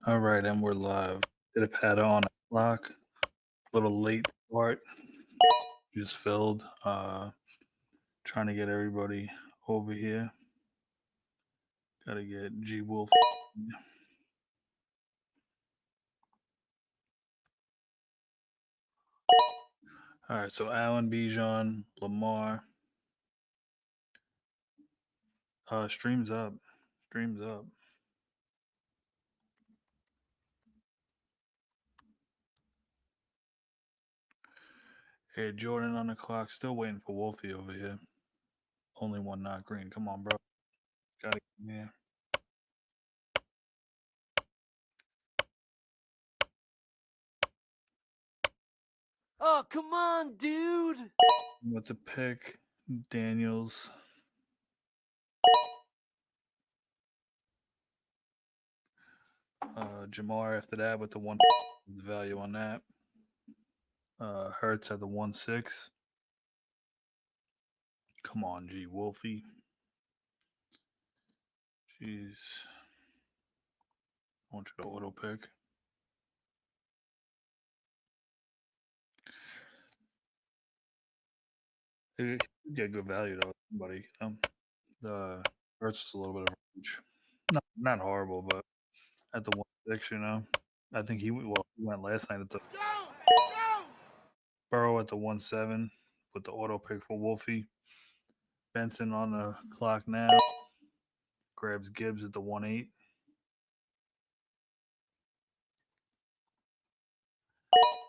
All right, and we're live. Did a pad on the clock. Little late start. Just filled. Trying to get everybody over here. Got to get G Wolf. All right, so Allen, Bijan, Lamar. Streams up. Streams up. Hey, Jordan on the clock. Still waiting for Wolfie over here. Only one not green. Come on, bro. Gotta get in here. Oh, come on, dude. With the pick, Daniels. Jamar after that with the one value on that. Hertz at the 1-6. Come on, G Wolfie. Jeez. I want you to auto pick. You get good value though, buddy. The Hertz is a little bit of a reach. Not horrible, but at the 1-6, I think he went last night at the Burrow at the 1-7 with the auto pick for Wolfie. Benson on the clock now. Grabs Gibbs at the 1-8.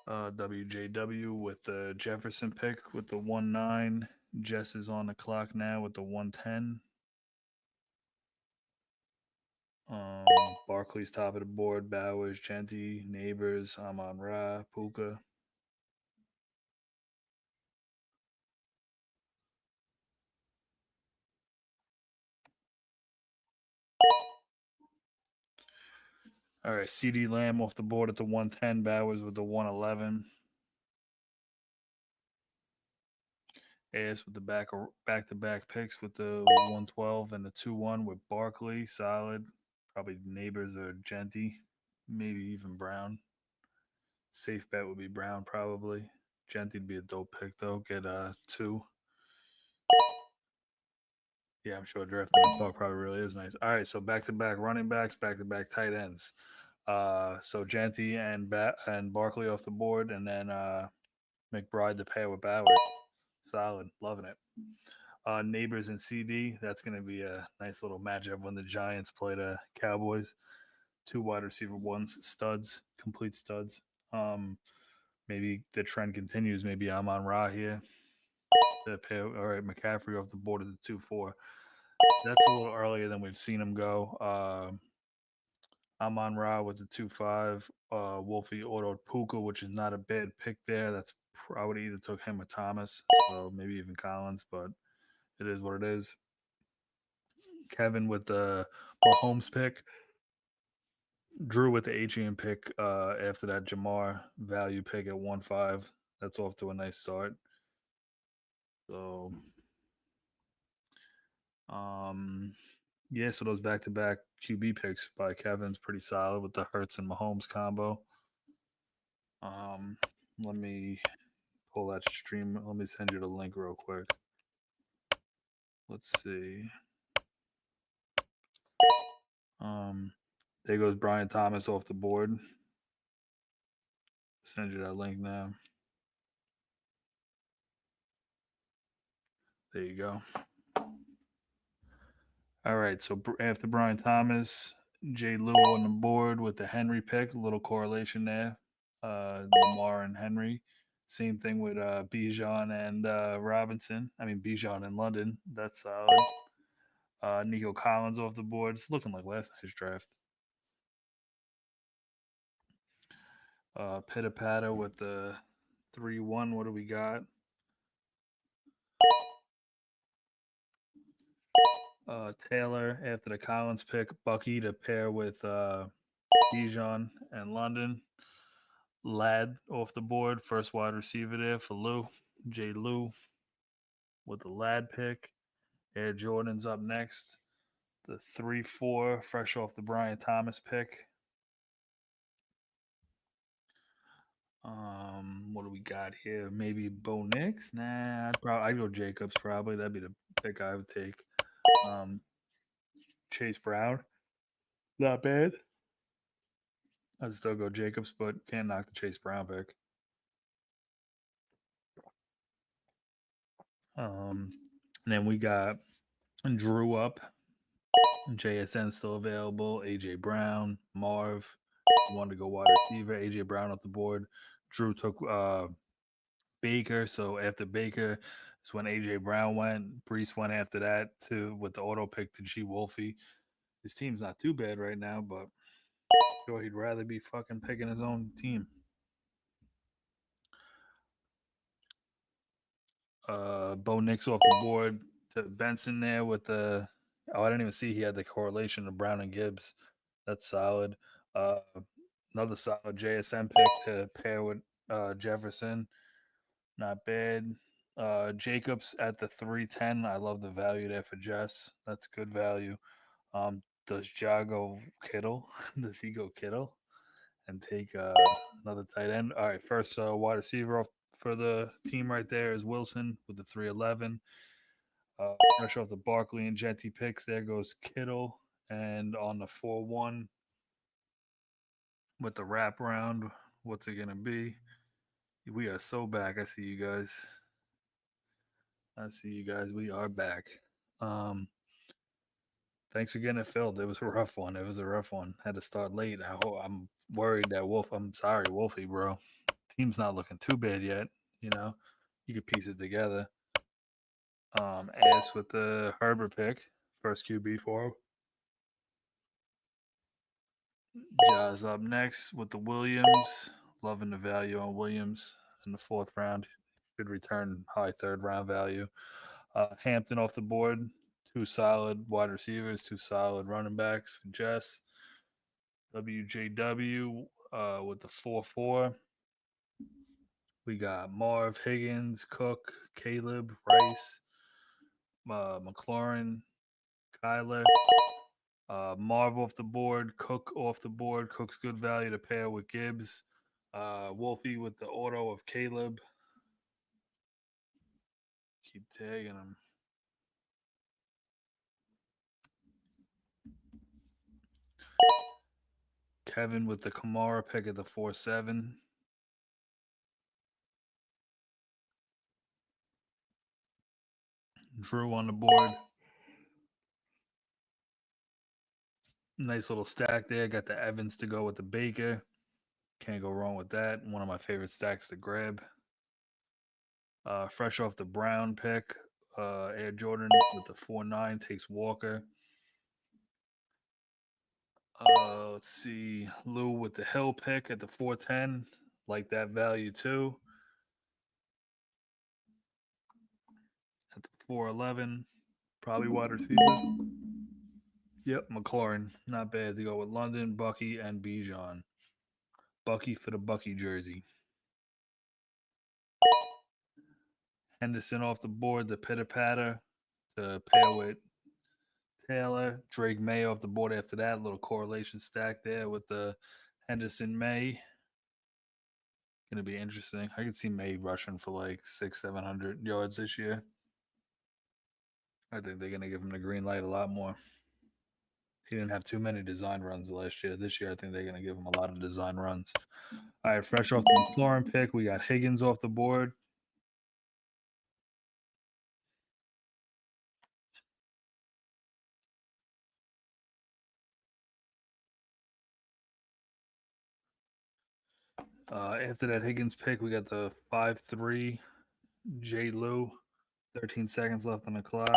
WJW with the Jefferson pick with the 1-9. Jess is on the clock now with the 1-10. Barkley's top of the board. Bowers, Genty, Neighbors, Amon Ra, Puka. All right, CD Lamb off the board at the 1-10. Bowers with the 1-11. AS with the back-to-back picks with the 1-12 and the 2-1 with Barkley. Solid. Probably Neighbors or Genty. Maybe even Brown. Safe bet would be Brown probably. Genty'd be a dope pick though. Get 2. Yeah, I'm sure drafting the puck probably really is nice. All right, so back-to-back running backs, back-to-back tight ends. So Genty and Barkley off the board, and then McBride to pair with Bowers. Solid, loving it. Neighbors and CD. That's going to be a nice little matchup when the Giants play the Cowboys. 2 wide receiver ones, studs, complete studs. Maybe the trend continues. Maybe I'm on Ra here. The pair, all right, McCaffrey off the board of the 2-4. That's a little earlier than we've seen him go. I'm on Ra with the 2-5. Wolfie autoed Puka, which is not a bad pick there. That's I would either took him or Thomas, so maybe even Collins, but it is what it is. Kevin with the Mahomes pick. Drew with the Adrian pick after that Jamar value pick at 1-5. That's off to a nice start. So, yeah, so those back to back QB picks by Kevin's pretty solid with the Hertz and Mahomes combo. Let me pull that stream. Let me send you the link real quick. Let's see. There goes Brian Thomas off the board. Send you that link now. There you go. All right, so after Brian Thomas, Jay Lou on the board with the Henry pick. A little correlation there. Lamar and Henry. Same thing with Bijan and Robinson. I mean Bijan in London. That's solid. Nico Collins off the board. It's looking like last night's draft. Pitta Pata with the 3-1. What do we got? Taylor after the Collins pick. Bucky to pair with Bijan and London. Lad off the board. First wide receiver there for Lou. Jay Lou with the Lad pick. Air Jordan's up next. The 3-4, fresh off the Brian Thomas pick. What do we got here? Maybe Bo Nix? Nah, I'd go Jacobs probably. That'd be the pick I would take. Um, Chase Brown, not bad. I'd still go Jacobs, but can't knock the Chase Brown pick. And then we got Drew up, JSN still available, AJ Brown, Marv. Wanted to go wide receiver, AJ Brown off the board. Drew took Baker, so after Baker is when AJ Brown went. Brees went after that too with the auto pick to G Wolfie. His team's not too bad right now, but sure he'd rather be fucking picking his own team. Bo Nix off the board to Benson there with the. Oh, I didn't even see he had the correlation of Brown and Gibbs. That's solid. Uh, Another solid JSN pick to pair with Jefferson. Not bad. Jacobs at the 310. I love the value there for Jess. That's good value. Does Jago Kittle? Does he go Kittle and take another tight end? All right, first wide receiver off for the team right there is Wilson with the 311. Fresh off the Barkley and Jetty picks, there goes Kittle. And on the 4-1 with the wraparound, what's it going to be? We are so back. I see you guys. I see you guys. We are back. Um, Thanks for getting it filled. It was a rough one. It was a rough one. Had to start late. I'm worried that Wolf. I'm sorry, Wolfie, bro. Team's not looking too bad yet. You know, you could piece it together. Ass with the Herbert pick, first QB for him. Jaws up next with the Williams. Loving the value on Williams in the fourth round. Should return high third round value. Hampton off the board. Two solid wide receivers, two solid running backs for Jess. WJW with the 4-4. We got Marv, Higgins, Cook, Caleb, Rice, McLaurin, Kyler. Marv off the board, Cook off the board. Cook's good value to pair with Gibbs. Wolfie with the auto of Caleb. Keep tagging him. Kevin with the Kamara pick at the 4-7. Drew on the board. Nice little stack there. Got the Evans to go with the Baker. Can't go wrong with that. One of my favorite stacks to grab. Fresh off the Brown pick, Air Jordan with the 4-9 takes Walker. Let's see. Lou with the Hill pick at the 410. Like that value too. At the 411. Probably wide receiver. Yep, McLaurin. Not bad to go with London, Bucky, and Bijan. Bucky for the Bucky jersey. Henderson off the board, the pitter patter to pair with Taylor. Drake May off the board after that. Little correlation stack there with the Henderson May. Going to be interesting. I could see May rushing for like 600-700 yards this year. I think they're going to give him the green light a lot more. He didn't have too many design runs last year. This year, I think they're going to give him a lot of design runs. All right, fresh off the McLaurin pick, we got Higgins off the board. After that Higgins pick, we got the 5-3 J. Lou. 13 seconds left on the clock.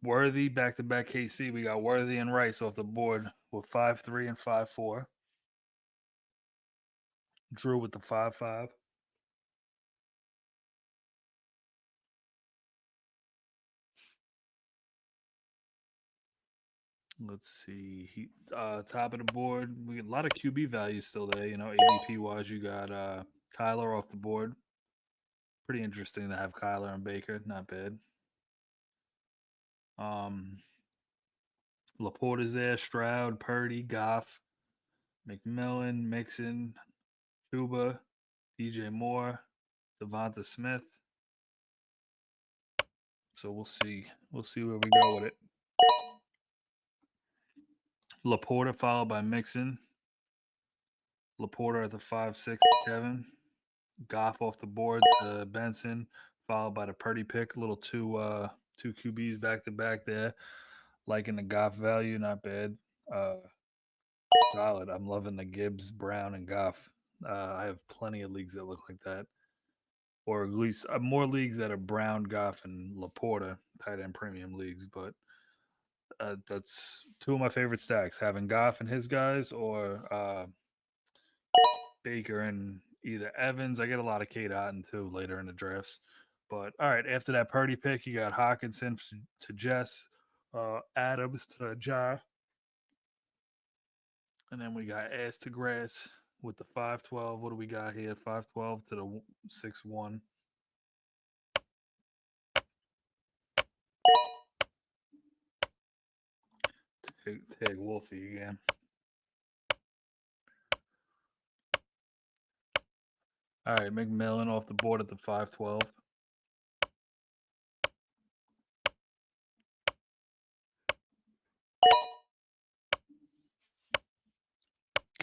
Worthy back to back KC. We got Worthy and Rice off the board with 5-3 and 5-4. Drew with the 5-5. Let's see. Top of the board. We got a lot of QB values still there. You know, ADP wise, you got Kyler off the board. Pretty interesting to have Kyler and Baker. Not bad. Laporta's there, Stroud, Purdy, Goff, McMillan, Mixon, Chuba, DJ Moore, Devonta Smith. So we'll see. We'll see where we go with it. Laporta followed by Mixon. Laporta at the 5-6 to Kevin. Goff off the board to Benson, followed by the Purdy pick. Little two QBs back to back there. Liking the Goff value, not bad. Uh, Solid. I'm loving the Gibbs, Brown, and Goff. I have plenty of leagues that look like that, or at least more leagues that are Brown, Goff, and Laporta tight end premium leagues. But that's two of my favorite stacks: having Goff and his guys, or Baker and either Evans. I get a lot of Kate Otten too later in the drafts. But all right, after that Purdy pick, you got Hawkinson to Jess, Adams to Ja, and then we got Ass to Grass with the 512. What do we got here? 512 to the 6-1. Tag Wolfie again. All right, McMillan off the board at the 512.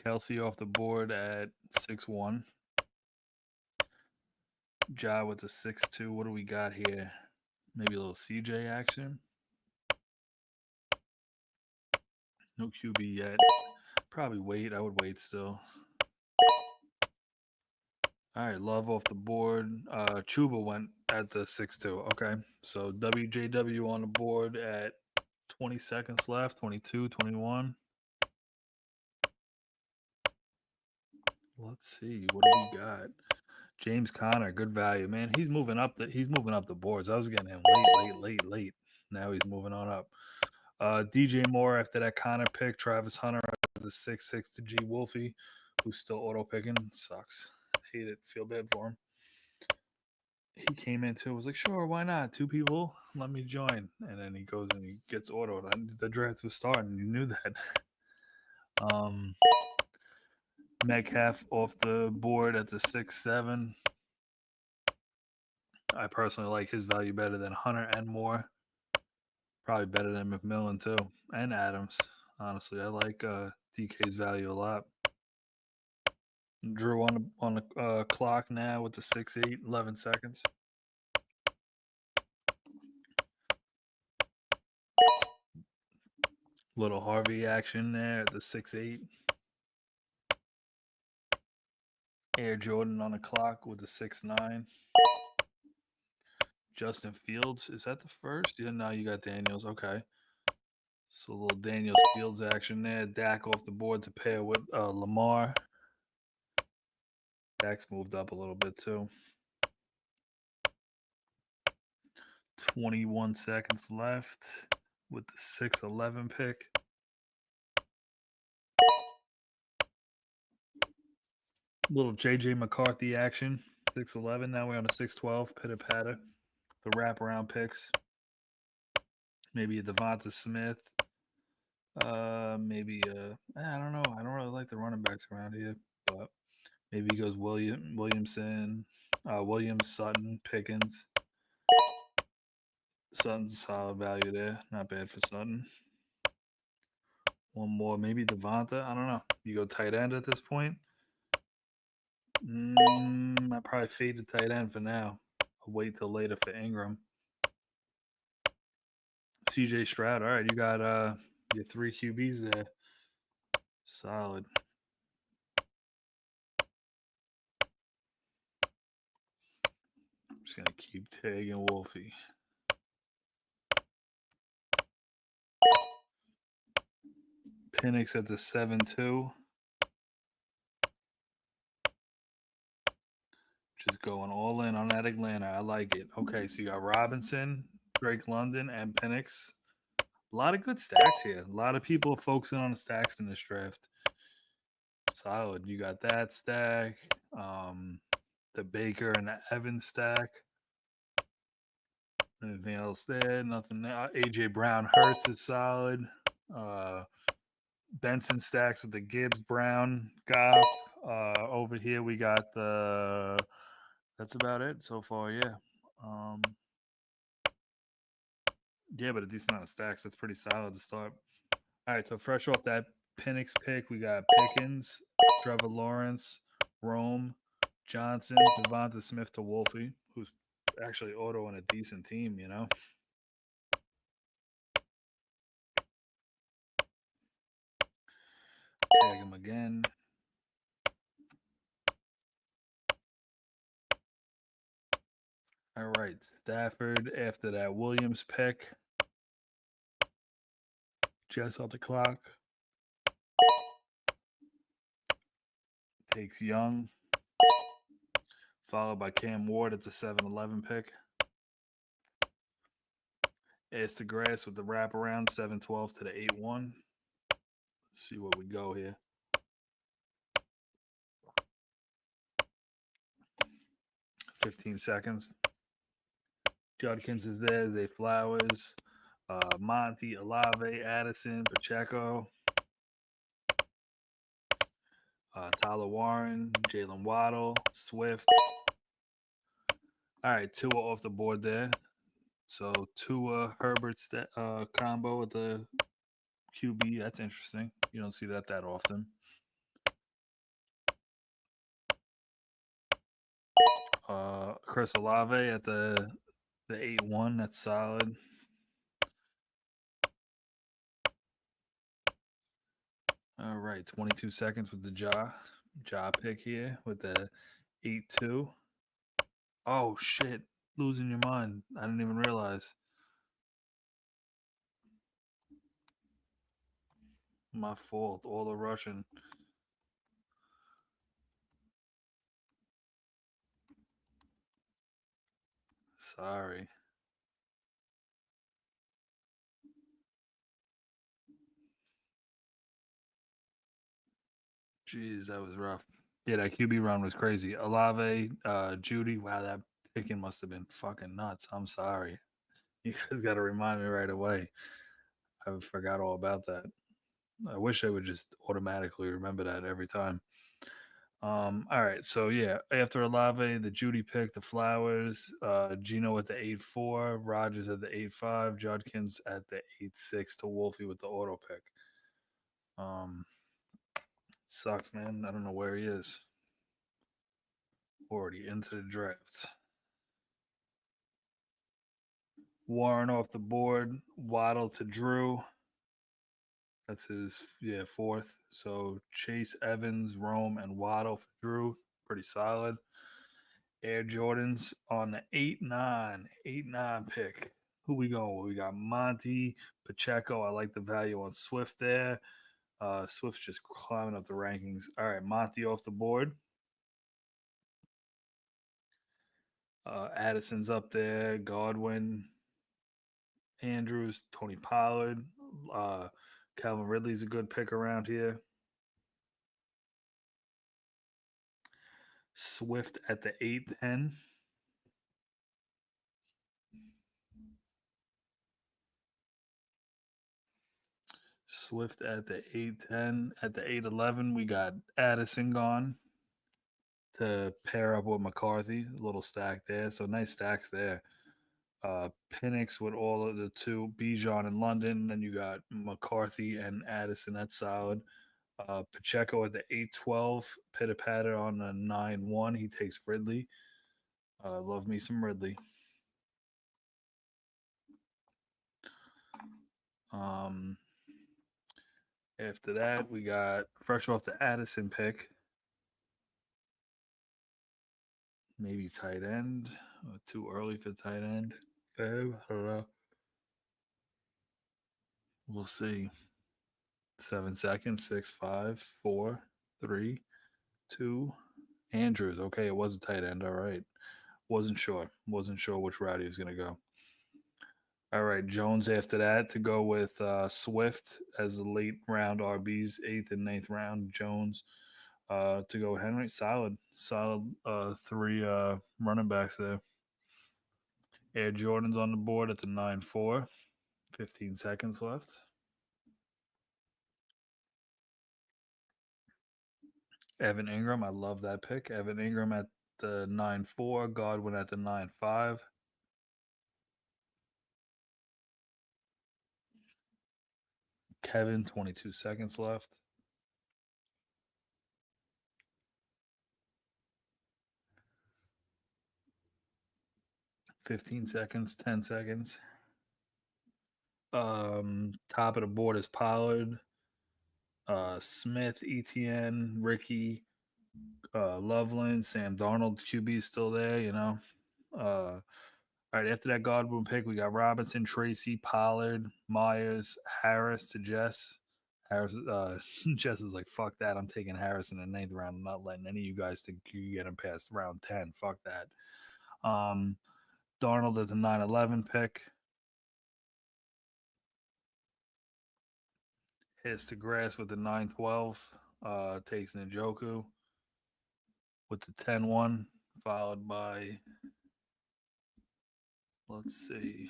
Kelsey off the board at 6-1. Ja with the 6-2. What do we got here? Maybe a little CJ action. No QB yet. Probably wait. I would wait still. All right, Love off the board. Chuba went at the 6-2. Okay, so WJW on the board at 20 seconds left. 22, 21. Let's see. What do we got? James Conner, good value, man. He's moving up the boards. I was getting him late. Now he's moving on up. DJ Moore after that Connor pick. Travis Hunter at the 6-6 to G Wolfie, who's still auto picking. Sucks. Hate it. Feel bad for him. He came into it, was like, sure, why not? Two people, let me join. And then he goes and he gets autoed. And the draft was starting. You knew that. Metcalf off the board at the 6-7. I personally like his value better than Hunter and Moore. Probably better than McMillan too, and Adams. Honestly, I like DK's value a lot. Drew on the clock now with the 6-8, 11 seconds. Little Harvey action there at the 6-8. Air Jordan on the clock with the 6-9. Justin Fields, is that the first? Yeah, no, you got Daniels. Okay. So a little Daniels Fields action there. Dak off the board to pair with Lamar. Dak's moved up a little bit too. 21 seconds left with the 6-11 pick. Little JJ McCarthy action. 6-11. Now we're on a 6-12. Pitter patter. The wraparound picks. Maybe a Devonta Smith. Maybe I don't know. I don't really like the running backs around here, but maybe he goes Williamson, Williams, Sutton, Pickens. Sutton's a solid value there. Not bad for Sutton. One more, maybe Devonta. I don't know. You go tight end at this point. I probably fade the tight end for now. I'll wait till later for Ingram. CJ Stroud. All right, you got your 3 QBs there. Solid. I'm just gonna keep tagging Wolfie. Penix at the 7-2. Just going all in on that Atlanta. I like it. Okay, so you got Robinson, Drake London, and Penix. A lot of good stacks here. A lot of people are focusing on the stacks in this draft. Solid. You got that stack. The Baker and the Evans stack. Anything else there? Nothing there. AJ Brown Hurts is solid. Uh, Benson stacks with the Gibbs, Brown, Goff. Over here we got the. That's about it so far. Yeah. Um, yeah, but a decent amount of stacks. That's pretty solid to start. All right, so fresh off that Penix pick, we got Pickens, Trevor Lawrence, Rome, Johnson, Devonta Smith to Wolfie, who's actually auto on a decent team, you know. Tag him again. All right, Stafford after that Williams pick. Jets on the clock. Takes Young, followed by Cam Ward at the 7-11 pick. Adds to Grass with the wraparound 7-12 to the 8-1. See what we go here. 15 seconds. Judkins is there. Zay Flowers, Monty, Olave, Addison, Pacheco, Tyler Warren, Jalen Waddle, Swift. All right, Tua off the board there. So Tua Herbert combo with the QB. That's interesting. You don't see that often. Chris Olave at the 8-1. That's solid. All right, 22 seconds with the jaw pick here with the 8-2. Oh shit, losing your mind. I didn't even realize. My fault. All the Russian. Sorry. Jeez, that was rough. Yeah, that QB run was crazy. Olave, Judy. Wow, that picking must have been fucking nuts. I'm sorry. You guys got to remind me right away. I forgot all about that. I wish I would just automatically remember that every time. All right, so yeah, after Olave, the Judy pick, the Flowers, Gino at the 8-4, Rogers at the 8-5, Judkins at the 8-6 to Wolfie with the auto pick. Um, Sucks, man. I don't know where he is. Already into the draft. Warren off the board, Waddle to Drew. That's his fourth. So Chase Evans, Rome, and Waddle for Drew. Pretty solid. Air Jordans on the 8-9 pick. Who we going? We got Monty, Pacheco. I like the value on Swift there. Swift's just climbing up the rankings. All right, Monty off the board. Addison's up there. Godwin, Andrews, Tony Pollard. Uh, Calvin Ridley's a good pick around here. Swift at the 8-10. Swift at the 8-10. At the 8-11, we got Addison gone to pair up with McCarthy. A little stack there. So nice stacks there. Penix with all of the two, Bijan in London. Then you got McCarthy and Addison. That's solid. Pacheco at the 8-12. Pitter patter on the 9-1. He takes Ridley. Love me some Ridley. Um, After that, we got fresh off the Addison pick. Maybe tight end. Too early for tight end. Okay, I don't know. We'll see. 7 seconds. 6, 5, 4, 3, 2. Andrews. Okay, it was a tight end. All right. Wasn't sure. Wasn't sure which route he was going to go. All right, Jones after that to go with Swift as the late round RBs, eighth and ninth round. Jones to go with Henry. Solid three running backs there. Air Jordan's on the board at the 9-4. 15 seconds left. Evan Ingram, I love that pick. Evan Ingram at the 9-4, Godwin at the 9-5. Kevin, 22 seconds left. $15 seconds, 10 seconds. Top of the board is Pollard, Smith, ETN, Ricky, Loveland, Sam Darnold. QB still there, you know. All right, after that Godwin pick, we got Robinson, Tracy, Pollard, Myers, Harris to Jess. Harris, Jess is like, fuck that. I'm taking Harris in the 9th round. I'm not letting any of you guys think you get him past round 10. Fuck that. Darnold at the 9-11 pick. Hits the grass with the 9-12. Takes Njoku with the 10-1, followed by, let's see.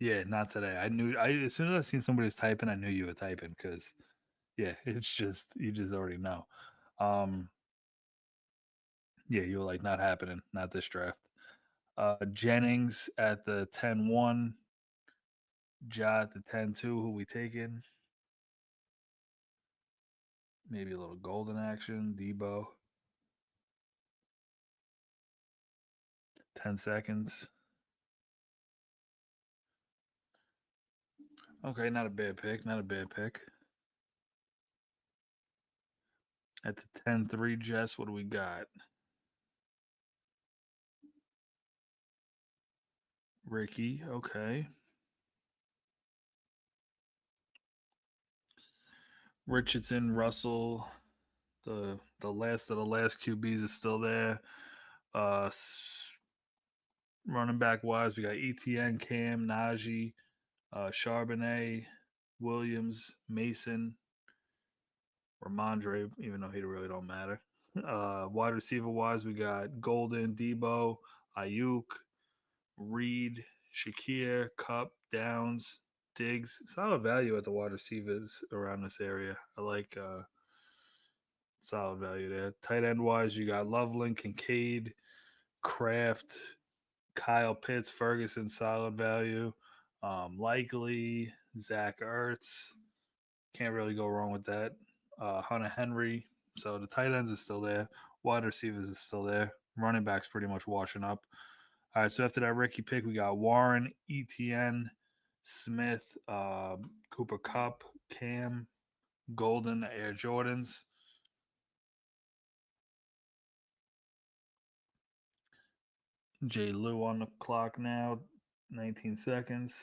Yeah, not today. As soon as I seen somebody was typing, I knew you were typing because, yeah, it's just, you just already know. Yeah, you were like, not happening, not this draft. Jennings at the 10-1. Ja at the 10-2. Who we taking? Maybe a little golden action. Debo. 10 seconds. Okay, not a bad pick. Not a bad pick. At the 10-3, Jess, what do we got? Ricky, okay. Richardson, Russell, the last of the last QBs is still there. Running back wise, we got ETN, Cam, Najee, Charbonnet, Williams, Mason, Ramondre, even though he really don't matter. Wide receiver wise, we got Golden, Debo, Ayuk, Reed, Shakir, Cup, Downs, Diggs. Solid value at the wide receivers around this area. I like solid value there. Tight end wise, you got Loveland, Kincaid, Kraft, Kyle Pitts, Ferguson, solid value. Likely, Zach Ertz. Can't really go wrong with that. Hunter Henry. So the tight ends is still there. Wide receivers is still there. Running backs pretty much washing up. All right, so after that Ricky pick, we got Warren, ETN, Smith, Cooper Cup, Cam, Golden, Air Jordans. J. Lou on the clock now, 19 seconds.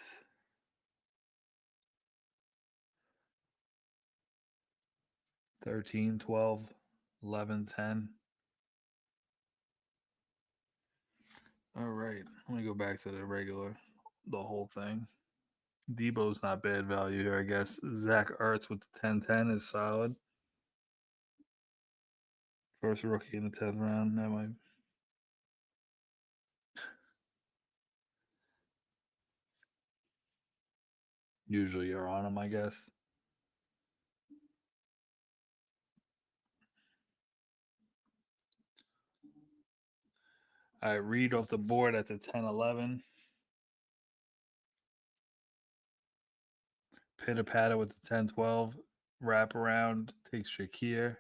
13, 12, 11, 10. All right, let me go back to the whole thing. Debo's not bad value here, I guess. Zach Ertz with the 10-10 is solid. First rookie in the 10th round. That might. Usually you're on him, I guess. All right, Reed off the board at the 10-11. Pitter patter with the 10-12. Wrap around, takes Shakir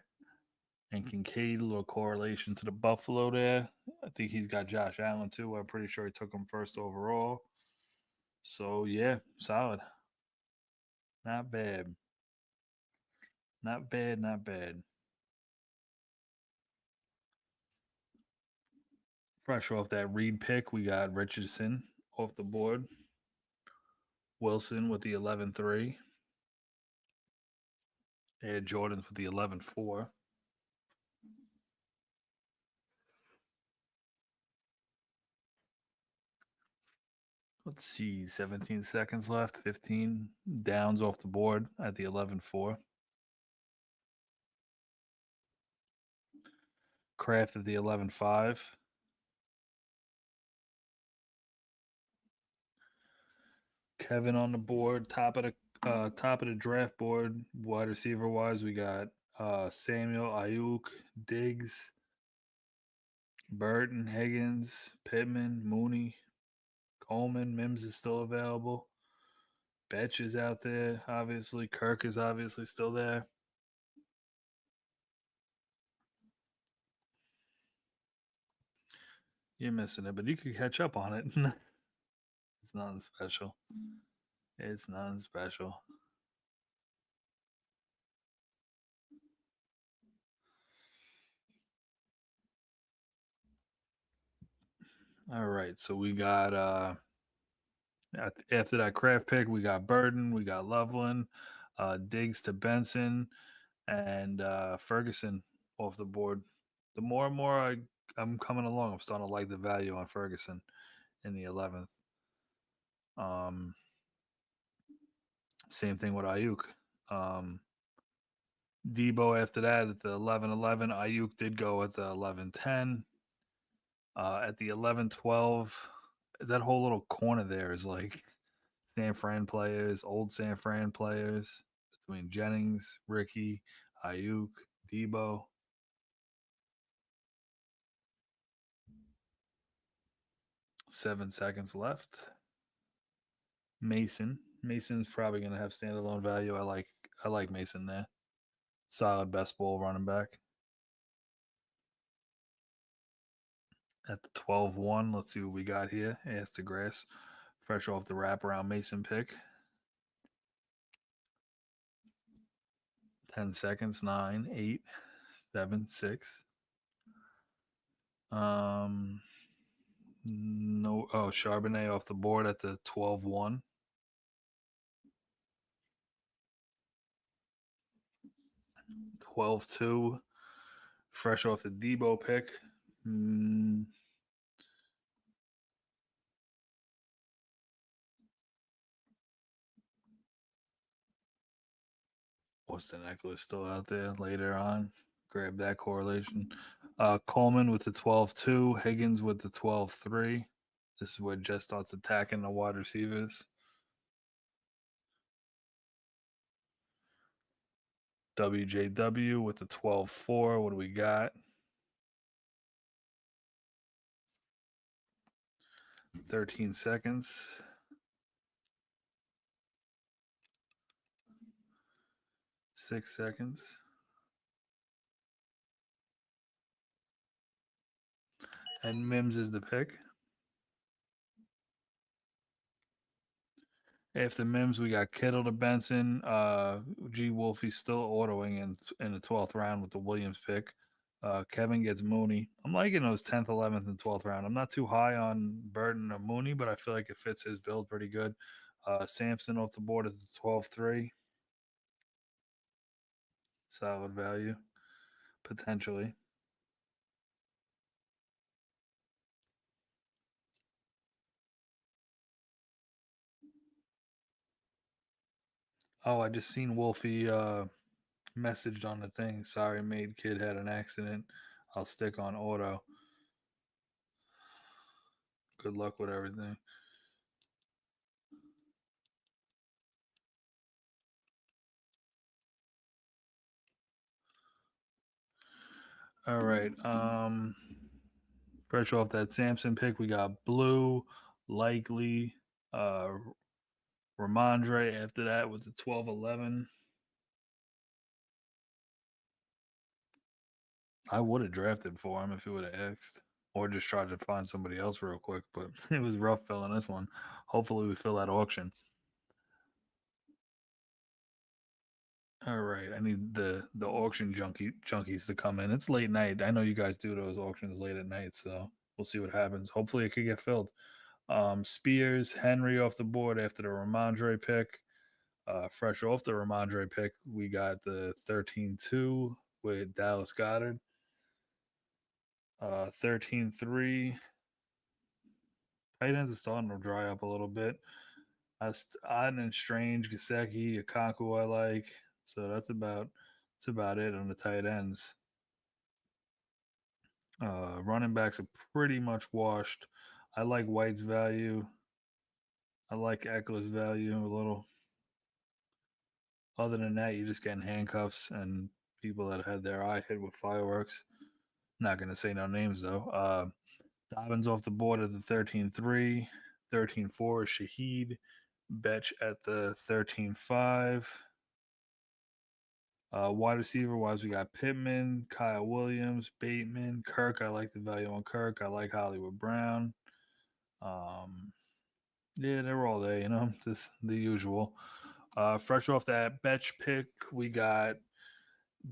and Kincaid. A little correlation to the Buffalo there. I think he's got Josh Allen too. I'm pretty sure he took him first overall. So, yeah, solid. Not bad. Not bad, not bad. Fresh off that Reed pick, we got Richardson off the board. Wilson with the 11-3. And Jordan with the 11-4. Let's see, 17 seconds left, 15. Downs off the board at the 11-4. Kraft at the 11-5. Kevin on the board, top of the draft board, wide receiver wise, we got Samuel, Ayuk, Diggs, Burton, Higgins, Pittman, Mooney, Coleman. Mims is still available. Betch is out there, obviously. Kirk is obviously still there. You're missing it, but you could catch up on it. It's nothing special. It's nothing special. All right, so we got after that craft pick, we got Burden, we got Loveland, Diggs to Benson, and Ferguson off the board. The more and more I'm coming along, I'm starting to like the value on Ferguson in the 11th. Um, Same thing with Ayuk. Um, Debo after that at the 11-11. Ayuk did go at the 11-10. At the 11-12, that whole little corner there is like San Fran players, old San Fran players between Jennings, Ricky, Ayuk, Debo. Seven seconds left. Mason. Mason's probably going to have standalone value. I like Mason there. Solid best ball running back. At the 12-1, let's see what we got here. Ass to grass. Fresh off the wraparound Mason pick. 10 seconds. 9, 8, 7, 6. No. Oh, Charbonnet off the board at the 12-1. 12-2. Fresh off the Debo pick. Austin Eckler still out there later on. Grab that correlation. Coleman with the 12-2. Higgins with the 12-3. This is where Jess starts attacking the wide receivers. WJW with the 12-4. What do we got? 13 seconds. 6 seconds. And Mims is the pick. After Mims, we got Kittle to Benson. G. Wolfie's still autoing in the 12th round with the Williams pick. Kevin gets Mooney. I'm liking those 10th, 11th, and 12th round. I'm not too high on Burton or Mooney, but I feel like it fits his build pretty good. Sampson off the board at the 12-3. Solid value, potentially. Oh, I just seen Wolfie messaged on the thing. Sorry, made kid had an accident. I'll stick on auto. Good luck with everything. All right. Fresh off that Samson pick, we got Blue, Likely, Ramondre after that with the 12-11. I would have drafted for him if he would have asked, or just tried to find somebody else real quick, but it was rough filling this one. Hopefully, we fill that auction. All right, I need the auction junkies to come in. It's late night. I know you guys do those auctions late at night, so we'll see what happens. Hopefully, it could get filled. Spears, Henry off the board after the Ramondre pick. Fresh off the Ramondre pick, we got the 13-2 with Dallas Goddard. 13-3. Tight ends are starting to dry up a little bit. Odd and Strange, Gasecki, Akaku I like. So that's about it on the tight ends. Running backs are pretty much washed. I like White's value. I like Eckler's value a little. Other than that, you're just getting handcuffs and people that had their eye hit with fireworks. Not going to say no names though. Dobbins off the board at the 13-3. 13-4 is Shaheed. Betch at the 13-5. Wide receiver wise, we got Pittman, Kyle Williams, Bateman, Kirk. I like the value on Kirk. I like Hollywood Brown. Um, yeah, they were all there, just the usual. Fresh off that Betch pick, we got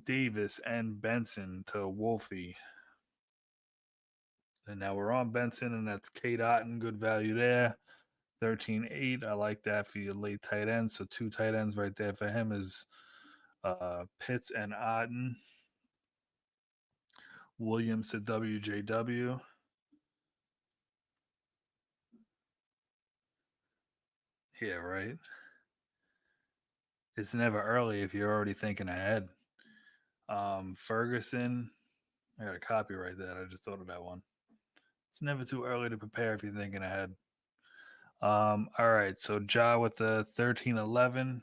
Davis and Benson to Wolfie. And now we're on Benson, and that's Kate Otten. Good value there. 13-8. I like that for your late tight ends. So two tight ends right there for him is Pitts and Otten. Williams to WJW. Yeah, right. It's never early if you're already thinking ahead. Ferguson. I got a copyright that. I just thought of that one. It's never too early to prepare if you're thinking ahead. All right, so Ja with the 13-11.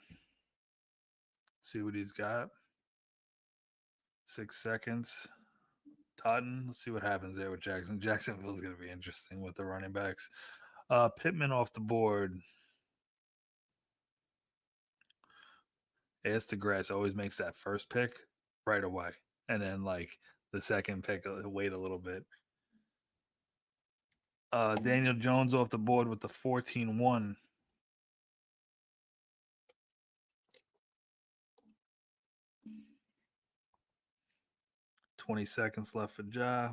See what he's got. 6 seconds. Totten. Let's see what happens there with Jackson. Jacksonville's going to be interesting with the running backs. Pittman off the board. Grass always makes that first pick right away. And then, like, the second pick, wait a little bit. Daniel Jones off the board with the 14-1. $20 seconds left for Ja.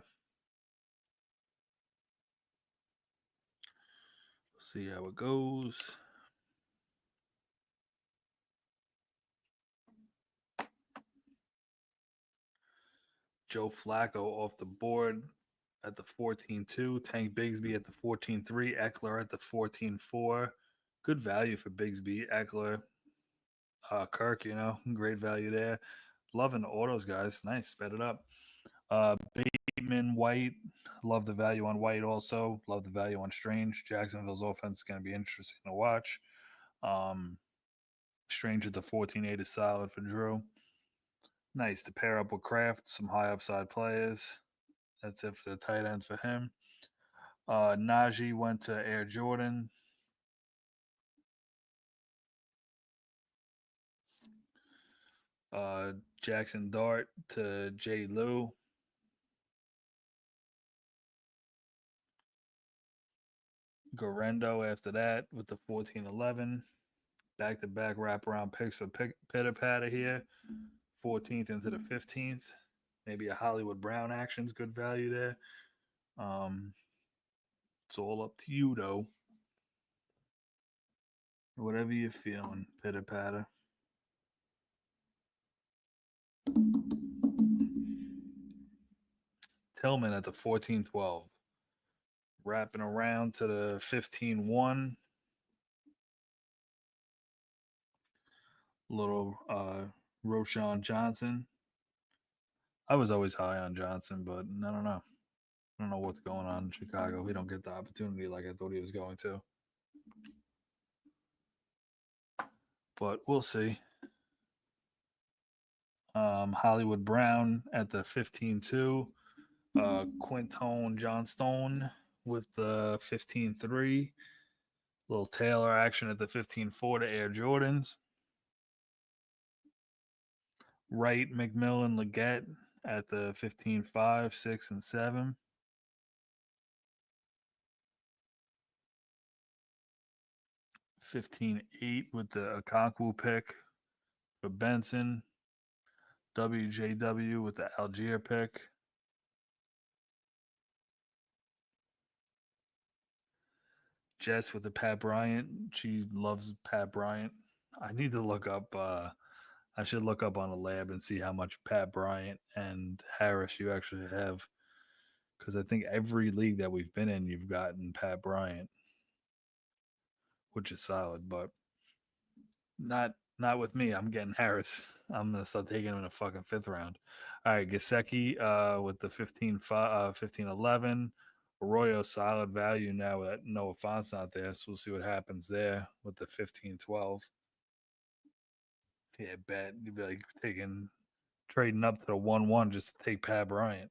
See how it goes. Joe Flacco off the board at the 14-2. Tank Bigsby at the 14-3. Eckler at the 14-4. Good value for Bigsby. Eckler. Kirk, great value there. Loving the autos, guys. Nice. Sped it up. Bateman, White. Love the value on White also. Love the value on Strange. Jacksonville's offense is going to be interesting to watch. Strange at the 14-8 is solid for Drew. Nice to pair up with Kraft. Some high upside players. That's it for the tight ends for him. Najee went to Air Jordan. Jackson Dart to J. Lou. Gorendo after that with the 14-11. Back-to-back wraparound picks of pitter-patter here. 14th into the 15th. Maybe a Hollywood Brown action's good value there. It's all up to you, though. Whatever you're feeling, pitter-patter. Tillman at the 14-12. Wrapping around to the 15-1. Little Roshan Johnson. I was always high on Johnson, but I don't know. I don't know what's going on in Chicago. We don't get the opportunity like I thought he was going to. But we'll see. Hollywood Brown at the 15-2. Quintone Johnstone with the 15-3. Little Taylor action at the 15-4 to Air Jordans. Wright, McMillan, Leggett at the 15-5, 6, and 7. $15.8 with the Okonkwo pick for Benson. WJW with the Algier pick. Jess with the Pat Bryant. She loves Pat Bryant. I need to look up. I should look up on a lab and see how much Pat Bryant and Harris you actually have, because I think every league that we've been in, you've gotten Pat Bryant, which is solid, but not with me. I'm getting Harris. I'm gonna start taking him in the fucking 5th round. All right, Gesicki with the 15-11. Arroyo solid value now that Noah Font's not there, so we'll see what happens there with the 15-12. Yeah, bet you'd be like taking trading up to the 1-1 just to take Pat Bryant.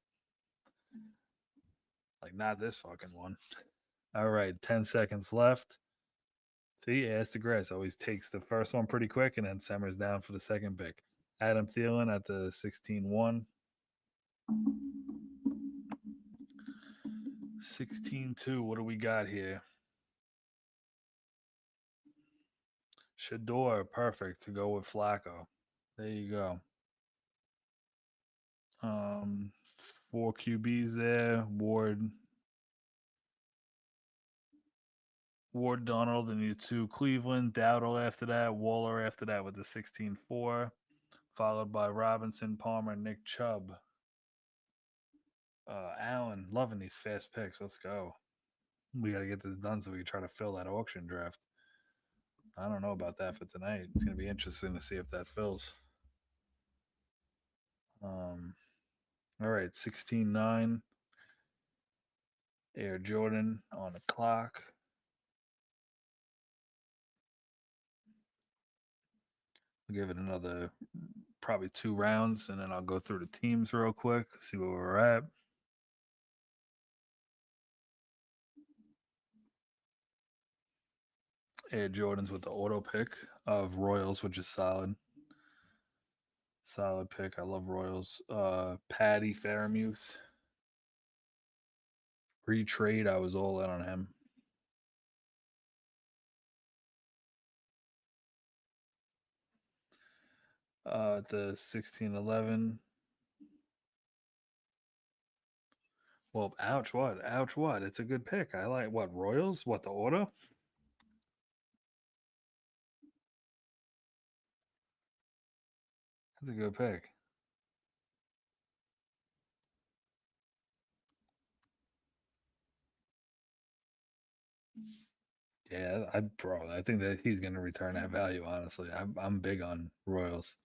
Like, not this fucking one. All right, 10 seconds left. See, yeah, it's the grass. Always takes the first one pretty quick and then simmers down for the second pick. Adam Thielen at the 16-1. 16-2. What do we got here? Shador, perfect to go with Flacco. There you go. Um, 4 QBs there. Ward Donald and you two Cleveland, Dowdle after that, Waller after that with the 16-4, followed by Robinson, Palmer, Nick Chubb. Allen, loving these fast picks. Let's go. We got to get this done so we can try to fill that auction draft. I don't know about that for tonight. It's going to be interesting to see if that fills. All right, 16-9. Air Jordan on the clock. I'll give it another probably 2 rounds, and then I'll go through the teams real quick, see where we're at. Air Jordans with the auto pick of Royals, which is solid. Solid pick. I love Royals. Patty Faramuth. Retrade. I was all in on him. The 16-11. Well, ouch, what? Ouch, what? It's a good pick. I like what? Royals? What, the auto? That's a good pick. Yeah, I think that he's going to return that value. Honestly, I'm big on Royals.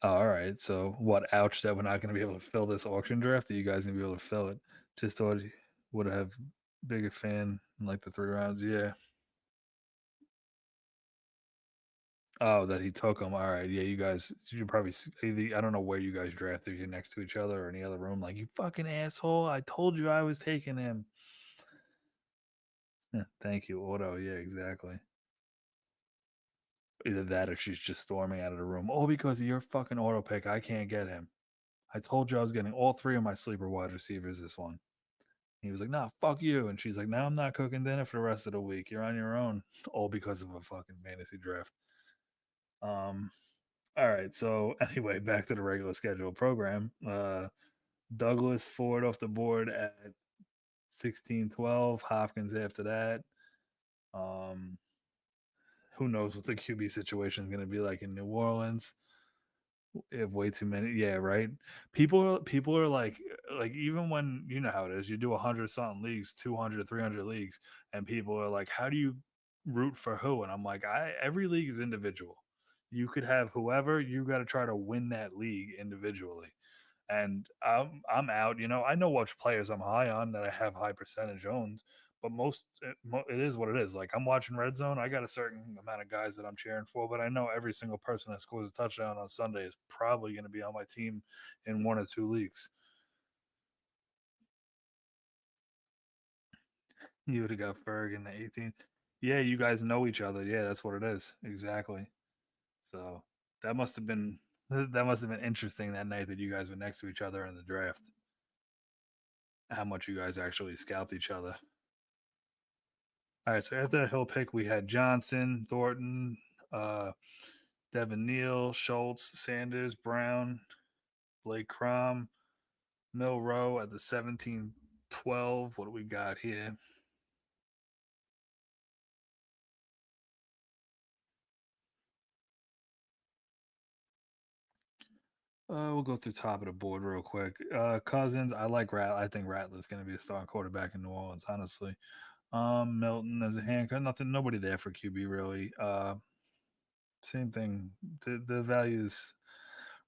Oh, all right. So what? Ouch that we're not going to be able to fill this auction draft. Are you guys going to be able to fill it? Just thought would have bigger fan in like the 3 rounds. Yeah. Oh, that he took them. All right. Yeah, you guys. You probably. I don't know where you guys drafted. You're next to each other or in the other room. Like you fucking asshole. I told you I was taking him. Yeah, thank you, Auto. Yeah, exactly. Either that or she's just storming out of the room. Oh, because of your fucking auto pick, I can't get him. I told you I was getting all 3 of my sleeper wide receivers this one. He was like, nah, fuck you. And she's like, no, I'm not cooking dinner for the rest of the week. You're on your own. All because of a fucking fantasy draft. All right. So anyway, back to the regular schedule program. Douglas Ford off the board at 16-12. Hopkins after that. Um, who knows what the QB situation is going to be like in New Orleans? Have way too many. Yeah, right. People are like even when you know how it is, you do 100 something leagues, 200, 300 leagues, and people are like, how do you root for who? And I'm like, every league is individual. You could have whoever, you got to try to win that league individually. And I'm out. I know which players I'm high on that I have high percentage owned, but it is what it is. Like I'm watching Red Zone, I got a certain amount of guys that I'm cheering for, but I know every single person that scores a touchdown on Sunday is probably going to be on my team in 1 or 2 leagues. You would have got Ferg in the 18th. Yeah, you guys know each other. Yeah, that's what it is. Exactly. So that must have been interesting that night that you guys were next to each other in the draft. How much you guys actually scalped each other. All right, so after that Hill pick, we had Johnson, Thornton, uh, Devin Neal, Schultz, Sanders, Brown, Blake Crom, Milrow at the 17-12. What do we got here? We'll go through top of the board real quick. Cousins, I like I think Rattler's going to be a starting quarterback in New Orleans, honestly. Milton as a handcuff, nothing, nobody there for QB really. Same thing. The values.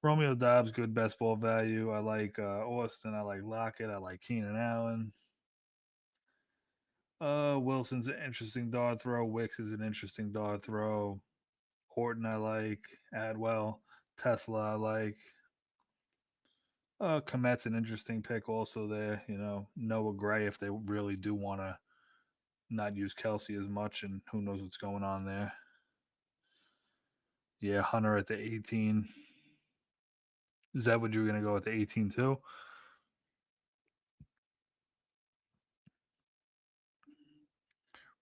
Romeo Dobbs, good best ball value. I like Austin. I like Lockett. I like Keenan Allen. Wilson's an interesting dart throw. Wicks is an interesting dart throw. Horton, I like. Adwell, Tesla, I like. Komet's an interesting pick also there. Noah Gray if they really do want to not use Kelsey as much, and who knows what's going on there. Yeah, Hunter at the 18. Is that what you were going to go with the 18 too?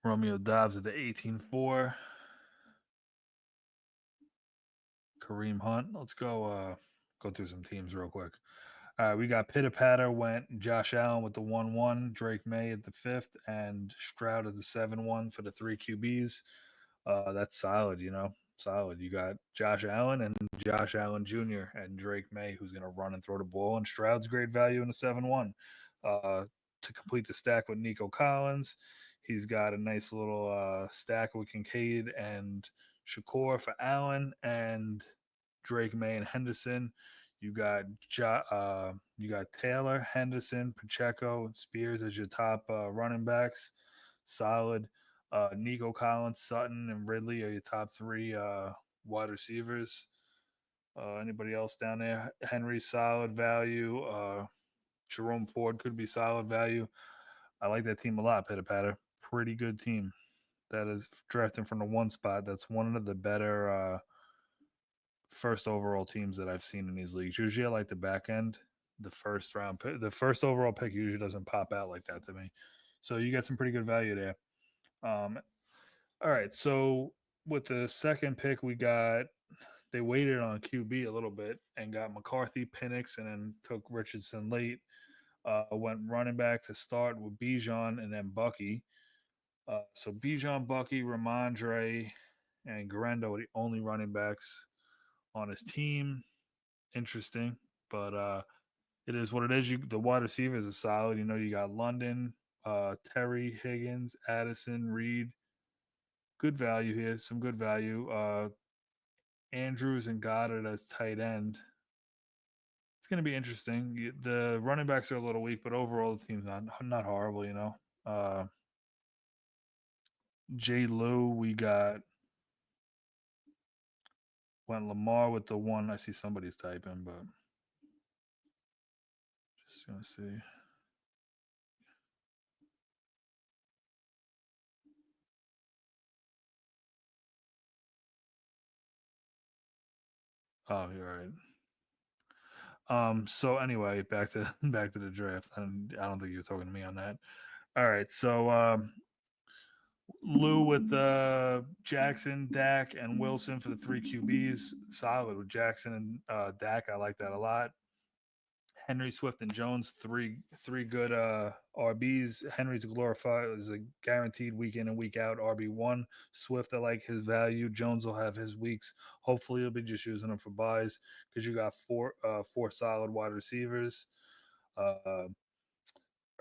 Romeo Dobbs at the 18-4. Kareem Hunt. Let's go through some teams real quick. All right, we got Pitter Patter went Josh Allen with the 1-1, Drake May at the fifth, and Stroud at the 7-1 for the three QBs. That's solid. Solid. You got Josh Allen and Josh Allen Jr. and Drake May, who's going to run and throw the ball, and Stroud's great value in the 7-1. To complete the stack with Nico Collins, he's got a nice little stack with Kincaid and Shakur for Allen and Drake May and Henderson. You got Taylor, Henderson, Pacheco, Spears as your top running backs. Solid. Nico Collins, Sutton, and Ridley are your top three wide receivers. Anybody else down there? Henry, solid value. Jerome Ford could be solid value. I like that team a lot, Pitter Patter. Pretty good team. That is drafting from the one spot. That's one of the better first overall teams that I've seen in these leagues. Usually, I like the back end. The first round pick, the first overall pick usually doesn't pop out like that to me. So you get some pretty good value there. All right, so with the second pick, they waited on QB a little bit and got McCarthy, Penix, and then took Richardson late. Went running back to start with Bijan and then Bucky. So Bijan, Bucky, Ramondre, and Garendo are the only running backs on his team. Interesting, but it is what it is. The wide receivers are solid. You got London, Terry, Higgins, Addison, Reed. Good value here. Some good value. Andrews and Goddard as tight end. It's going to be interesting. The running backs are a little weak, but overall the team's not horrible. Uh, Jay Lou, we got went Lamar with the one. I see somebody's typing, but just gonna see. Oh, you're right. So anyway, back to back to the draft. And I don't think you're talking to me on that. All right. So Lou with Jackson, Dak, and Wilson for the three QBs. Solid with Jackson and Dak. I like that a lot. Henry, Swift, and Jones, three good RBs. Henry's glorified is a guaranteed week in and week out RB1. Swift, I like his value. Jones will have his weeks. Hopefully, he'll be just using them for buys because you got four solid wide receivers. Uh,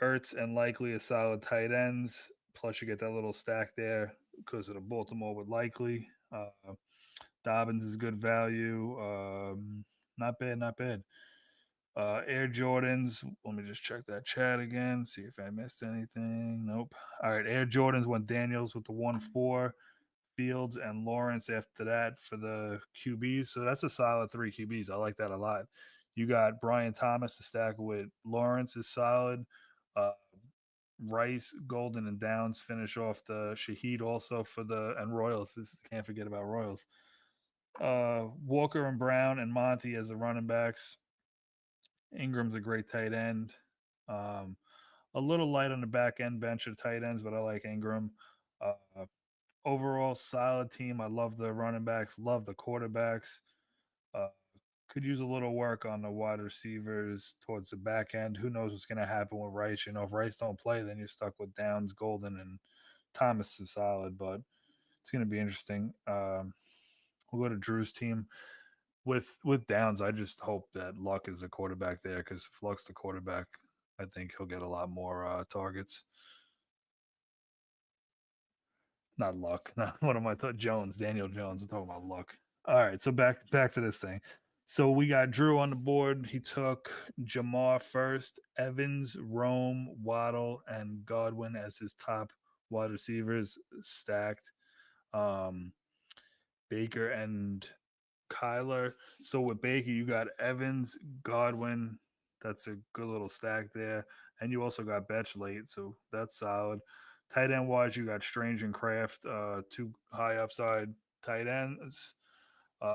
Ertz and Likely as solid tight ends. Plus, you get that little stack there because of the Baltimore with Likely. Dobbins is good value. Not bad, not bad. Air Jordans. Let me just check that chat again, see if I missed anything. Nope. All right. Air Jordans went Daniels with the 1-4. Fields and Lawrence after that for the QBs. So that's a solid three QBs. I like that a lot. You got Brian Thomas to stack with Lawrence is solid. Uh, Rice, Golden, and Downs finish off the Shaheed also for the and Royals. Can't forget about Royals. Walker and Brown and Monty as the running backs. Ingram's a great tight end. Um, a little light on the back end bench of tight ends, but I like Ingram. Uh, Overall, solid team. I love the running backs, love the quarterbacks. Uh, could use a little work on the wide receivers towards the back end. Who knows what's going to happen with Rice? If Rice don't play, then you're stuck with Downs, Golden, and Thomas is solid, but it's going to be interesting. We'll go to Drew's team with Downs. I just hope that Luck is the quarterback there because if Luck's the quarterback, I think he'll get a lot more targets. Not Luck. Not what am I talking? Jones, Daniel Jones. I'm talking about Luck. All right, so back to this thing. So we got Drew on the board. He took Jamar first, Evans, Rome, Waddle, and Godwin as his top wide receivers stacked. Um, Baker and Kyler. So with Baker, you got Evans, Godwin. That's a good little stack there. And you also got Betch late, so that's solid. Tight end wise, you got Strange and Kraft, two high upside tight ends. Uh,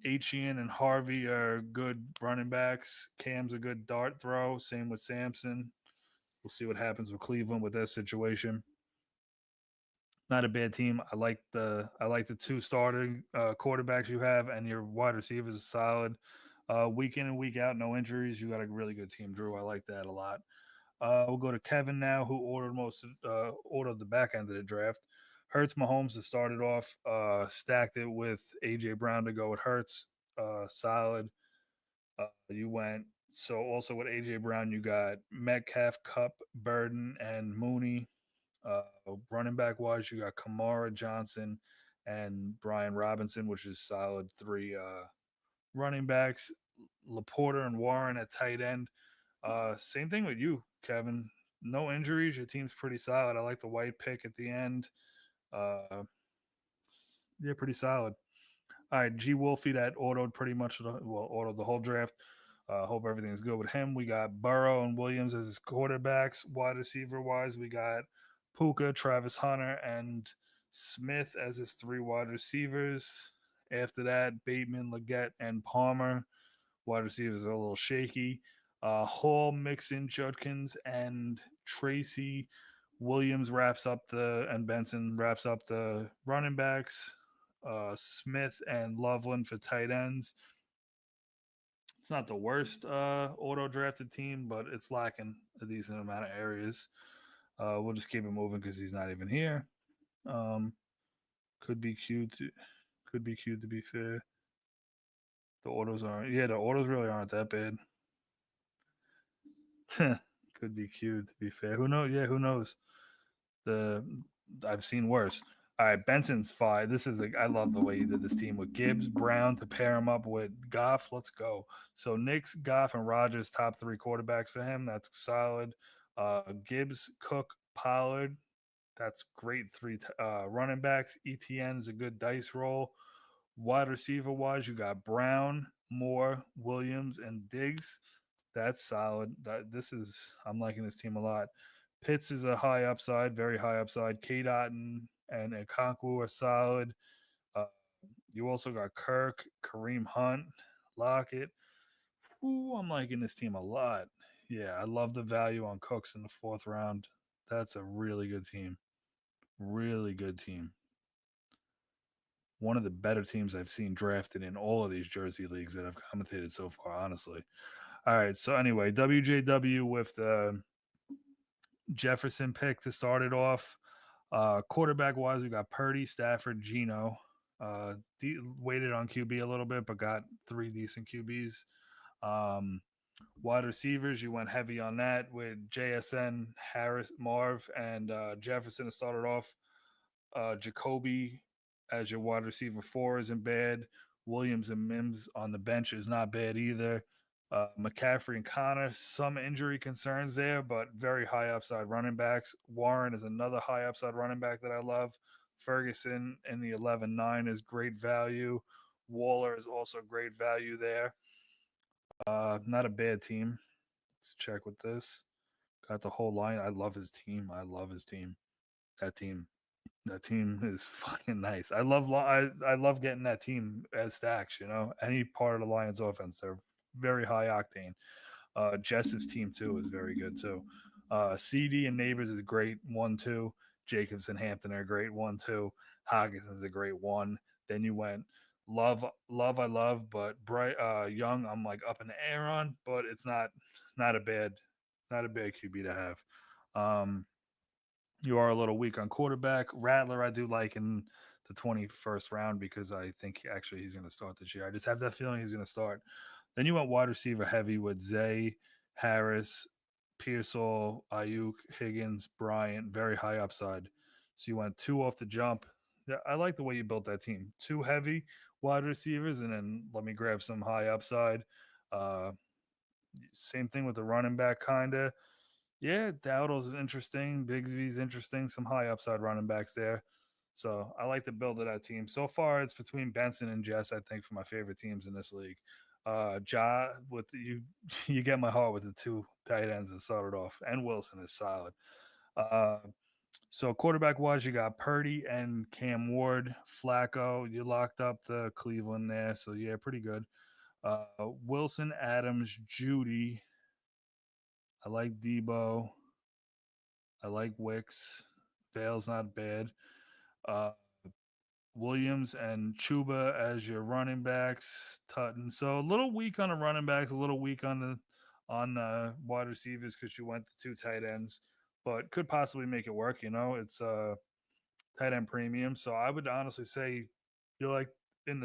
Achian and Harvey are good running backs. Cam's a good dart throw. Same with Sampson. We'll see what happens with Cleveland with that situation. Not a bad team. I like the two starting quarterbacks you have, and your wide receivers are solid. Week in and week out, no injuries. You got a really good team, Drew. I like that a lot. We'll go to Kevin now, who ordered the back end of the draft. Hurts Mahomes to start it off. Stacked it with AJ Brown to go with Hurts. Solid. You went so also with AJ Brown, you got Metcalf, Cup, Burden, and Mooney. Uh, Running back wise, you got Kamara, Johnson, and Brian Robinson, which is solid three running backs. Laporta and Warren at tight end. Same thing with you, Kevin. No injuries. Your team's pretty solid. I like the white pick at the end. Uh, yeah, pretty solid. All right, G Wolfie that autoed pretty much autoed the whole draft. Hope everything's good with him. We got Burrow and Williams as his quarterbacks. Wide receiver wise, we got Puka, Travis Hunter, and Smith as his three wide receivers. After that, Bateman, Leggett, and Palmer. Wide receivers are a little shaky. Hall, Mixon, Judkins, and Tracy. Williams wraps up the and Benson wraps up the running backs. Smith and Loveland for tight ends. It's not the worst auto drafted team, but it's lacking a decent amount of areas. We'll just keep it moving because he's not even here. Um, could be cute. Could be cute to be fair. The autos aren't. Yeah, the autos really aren't that bad. Could be cute to be fair. Who knows? Yeah, who knows? The I've seen worse. All right, Benson's five. This is like I love the way he did this team with Gibbs, Brown to pair him up with Goff. Let's go. So Knicks, Goff, and Rogers top three quarterbacks for him. That's solid. Gibbs, Cook, Pollard. That's great. Three running backs. ETN's a good dice roll. Wide receiver wise, you got Brown, Moore, Williams, and Diggs. That's solid. This is I'm liking this team a lot. Pitts is a high upside, very high upside. K. and Okonkwo are solid. Uh, you also got Kirk, Kareem Hunt, Lockett. Ooh, I'm liking this team a lot. Yeah, I love the value on Cooks in the fourth round. That's a really good team. Really good team. One of the better teams I've seen drafted in all of these Jersey leagues that I've commentated so far, honestly. All right. So, anyway, WJW with the Jefferson pick to start it off. Quarterback wise, we got Purdy, Stafford, Gino. Waited on QB a little bit, but got three decent QBs. Um, Wide receivers, you went heavy on that with JSN, Harris, Marv, and Jefferson to start it off. Jacoby as your wide receiver four isn't bad. Williams and Mims on the bench is not bad either. McCaffrey and Connor, some injury concerns there, but very high upside running backs. Warren is another high upside running back that I love. Ferguson in the 11-9 is great value. Waller is also great value there. Not a bad team. Let's check with this. Got the whole line. I love his team. I love his team. That team that team is fucking nice. I love getting that team as stacks. Any part of the Lions offense, they're very high octane. Jess's team too is very good too. CD and Neighbors is great 1-2. Jacobs and Hampton are great 1-2. Hawkinson's a great one. Then you went love I love, but Bright Young I'm like up in the air on, but it's not a bad QB to have. You are a little weak on quarterback. Rattler, I do like in the 21st round because I think actually he's going to start this year. I just have that feeling he's going to start. Then you went wide receiver heavy with Zay, Harris, Pearsall, Ayuk, Higgins, Bryant, very high upside. So you went two off the jump. Yeah, I like the way you built that team. Two heavy wide receivers, and then let me grab some high upside. Uh, Same thing with the running back, kind of. Yeah, Dowdle's interesting. Bigsby's interesting. Some high upside running backs there. So I like the build of that team. So far, it's between Benson and Jess. I think for my favorite teams in this league. Ja with you, you get my heart with the two tight ends that started off, and Wilson is solid. Uh, so quarterback wise, you got Purdy and Cam Ward, Flacco. You locked up the Cleveland there, so yeah, pretty good. Wilson, Adams, Judy. I like Debo. I like Wicks. Vale's not bad. Uh, Williams and Chuba as your running backs. Tutton. So a little weak on the running backs, a little weak on the wide receivers because you went to two tight ends, but could possibly make it work. It's tight end premium. So I would honestly say you're in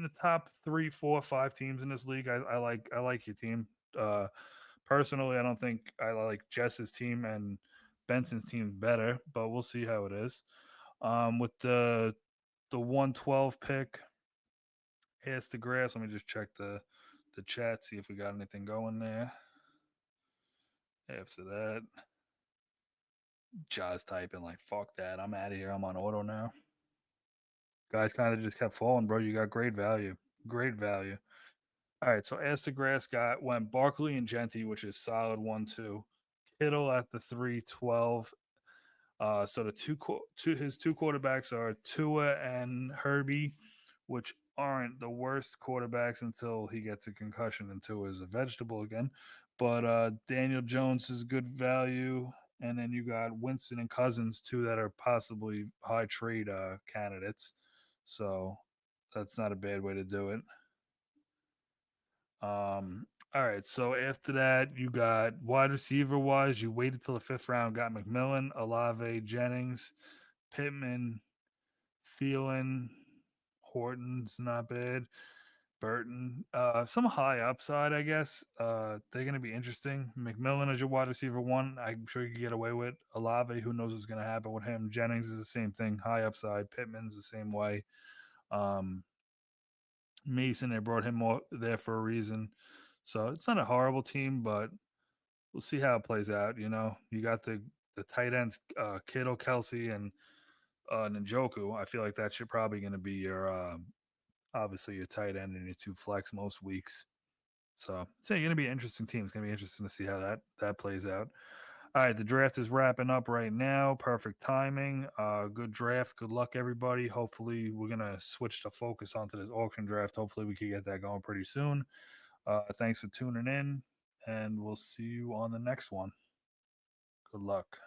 the top three, four, five teams in this league. I like your team. Uh, Personally, I don't think I like Jess's team and Benson's team better, but we'll see how it is. With the 112 pick, Ass to Grass. Let me just check the chat, see if we got anything going there. After that, Jaws typing like fuck that. I'm out of here. I'm on auto now. Guys kind of just kept falling, bro. You got great value. Great value. All right, so Ass to Grass went Barkley and Genty, which is solid 1-2. Kittle at the 312. So his two quarterbacks are Tua and Herbie, which aren't the worst quarterbacks until he gets a concussion and Tua is a vegetable again. But Daniel Jones is good value, and then you got Winston and Cousins two that are possibly high trade candidates. So that's not a bad way to do it. All right. So after that, you got wide receiver wise. You waited till the fifth round. Got McMillan, Olave, Jennings, Pittman, Thielen, Horton's not bad. Burton, some high upside, I guess. They're going to be interesting. McMillan as your wide receiver one, I'm sure you could get away with. Olave, who knows what's going to happen with him. Jennings is the same thing, high upside. Pittman's the same way. Um, Mason, they brought him there for a reason. So it's not a horrible team, but we'll see how it plays out. You got the tight ends, Kittle, Kelsey, and Njoku. I feel like that should probably going to be your obviously your tight end and your two flex most weeks. So it's going to be an interesting team. It's going to be interesting to see how that plays out. All right, the draft is wrapping up right now. Perfect timing. Good draft. Good luck, everybody. Hopefully, we're gonna switch the focus onto this auction draft. Hopefully, we can get that going pretty soon. Thanks for tuning in, and we'll see you on the next one. Good luck.